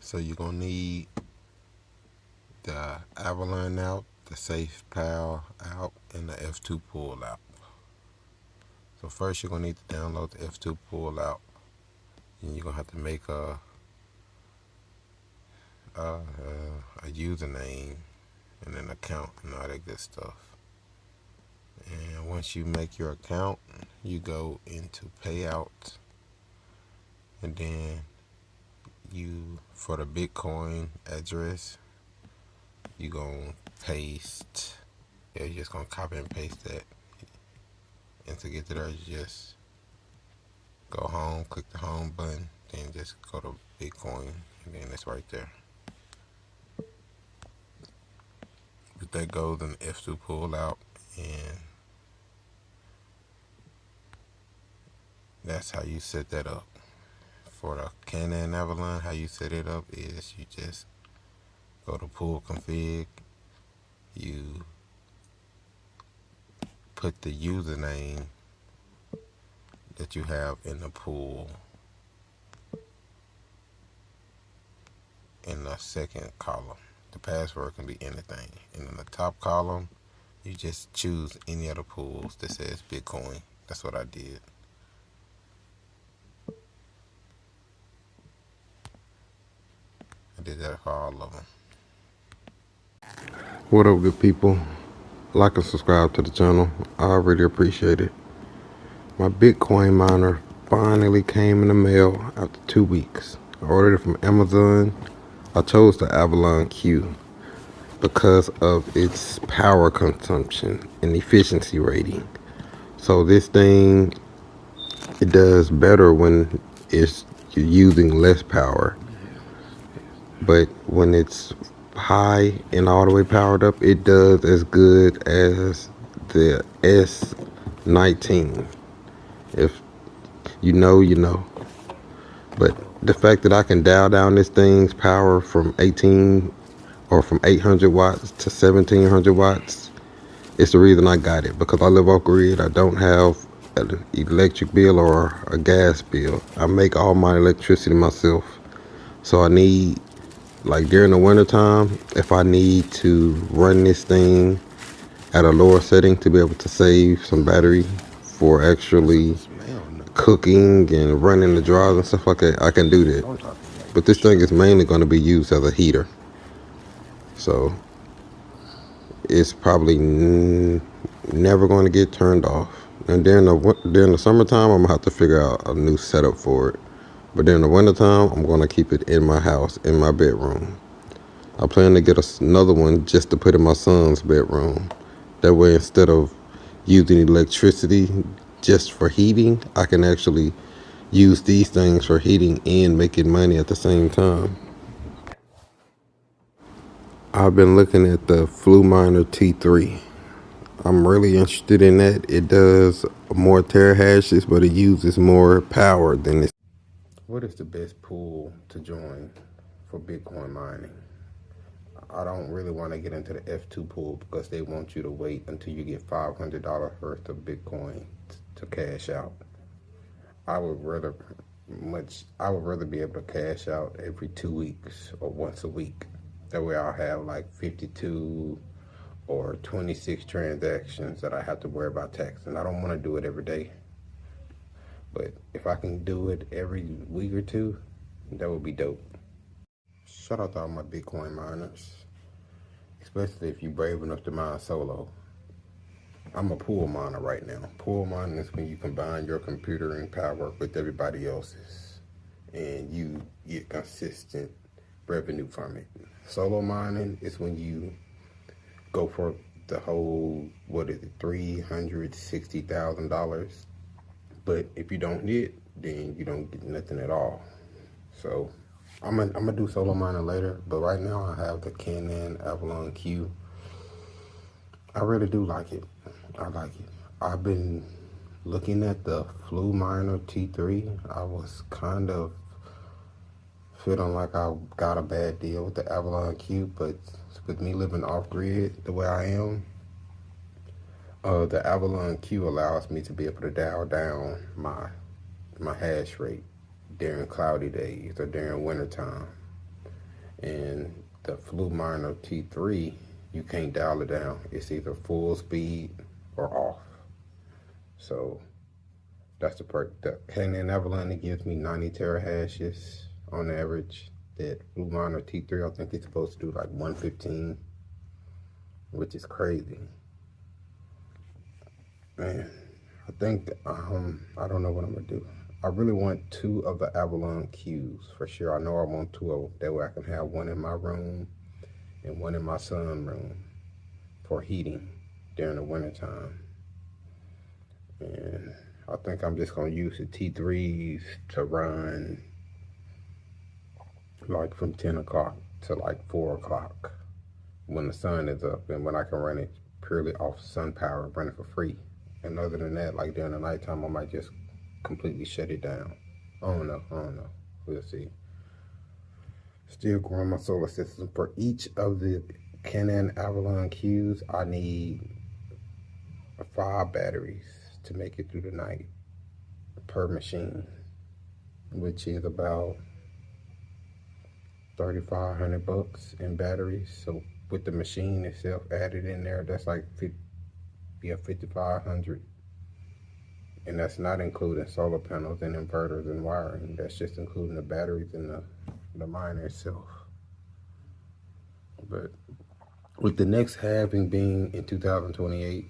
So you're gonna need the Avalon out, the Safe Pal out, and the F2 pull out. So first you're gonna need to download the F2 pull out, and you're gonna have to make a username and an account and all that good stuff. And once you make your account, you go into payout, and then you, for the Bitcoin address, you gonna paste. Yeah, you're just gonna copy and paste that. And to get to there, you just go home, click the home button, then just go to Bitcoin, and then it's right there. But that goes in the F2 pull out, and that's how you set that up. For the Canaan Avalon, how you set it up is you just go to pool config, you put the username that you have in the pool in the second column. The password can be anything. And in the top column, you just choose any of the pools that says Bitcoin. That's what I did. I did that for all of them. What up, good people? Like and subscribe to the channel. I really appreciate it. My Bitcoin miner finally came in the mail after 2 weeks. I ordered it from Amazon. I chose the Avalon Q because of its power consumption and efficiency rating. So this thing, it does better when it's you're using less power. But when it's high and all the way powered up, it does as good as the S19. If you know, you know. But the fact that I can dial down this thing's power from 18 or from 800 watts to 1700 watts, it's the reason I got it. Because I live off grid, I don't have an electric bill or a gas bill. I make all my electricity myself. So I need, like during the winter time, if I need to run this thing at a lower setting to be able to save some battery for actually cooking and running the dryers and stuff like that, I can do that. But this thing is mainly going to be used as a heater. So it's probably never going to get turned off. And during the summertime, I'm going to have to figure out a new setup for it. But during the wintertime, I'm going to keep it in my house, in my bedroom. I plan to get another one just to put in my son's bedroom. That way, instead of using electricity just for heating, I can actually use these things for heating and making money at the same time. I've been looking at the Miner T3. I'm really interested in that. It does more terahashes, but it uses more power than this. What is the best pool to join for Bitcoin mining? I don't really want to get into the F2 pool because they want you to wait until you get $500 worth of Bitcoin to cash out. I would rather be able to cash out every 2 weeks or once a week. That way I'll have like 52 or 26 transactions that I have to worry about taxing. I don't want to do it every day. But if I can do it every week or two, that would be dope. Shout out to all my Bitcoin miners, especially if you're brave enough to mine solo. I'm a pool miner right now. Pool mining is when you combine your computing power with everybody else's and you get consistent revenue from it. Solo mining is when you go for the whole, what is it, $360,000. But if you don't hit, then you don't get nothing at all. So I'm gonna do solo mining later, but right now I have the Canaan Avalon Q. I really do like it. I like it. I've been looking at the Miner T3. I was kind of feeling like I got a bad deal with the Avalon Q, but with me living off grid the way I am, the Avalon Q allows me to be able to dial down my hash rate during cloudy days or during wintertime. And the Flu Miner T3, you can't dial it down. It's either full speed or off. So that's the perk. The Canaan Avalon, it gives me 90 terahashes on average. That Flu Miner T3, I think it's supposed to do like 115, which is crazy. Man, I think, I don't know what I'm gonna do. I really want 2 of the Avalon Qs for sure. I know I want 2 of them. That way I can have one in my room and one in my son's room for heating during the wintertime. And I think I'm just gonna use the T3s to run like from 10 o'clock to like 4 o'clock when the sun is up, and when I can run it purely off sun power, run it for free. And other than that, like during the nighttime, I might just completely shut it down. I don't know. We'll see. Still growing my solar system. For each of the Canaan Avalon Qs, I need 5 batteries to make it through the night per machine, which is about $3,500 in batteries. So with the machine itself added in there, that's like $5,500, and that's not including solar panels and inverters and wiring. That's just including the batteries and the miner itself. But with the next halving being in 2028,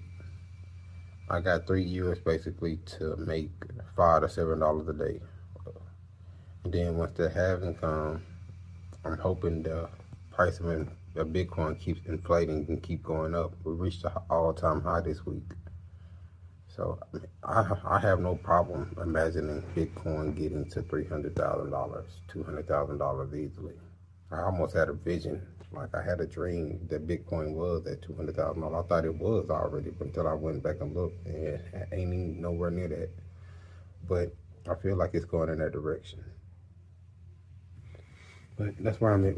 I got 3 years basically to make $5 to $7 a day. And then once the halving comes, I'm hoping the price of the Bitcoin keeps inflating and keep going up. We reached an all-time high this week. So I have no problem imagining Bitcoin getting to $300,000, $200,000 easily. I almost had a vision, like I had a dream that Bitcoin was at $200,000. I thought it was already, but until I went back and looked, and it ain't even nowhere near that. But I feel like it's going in that direction. But that's where I'm at with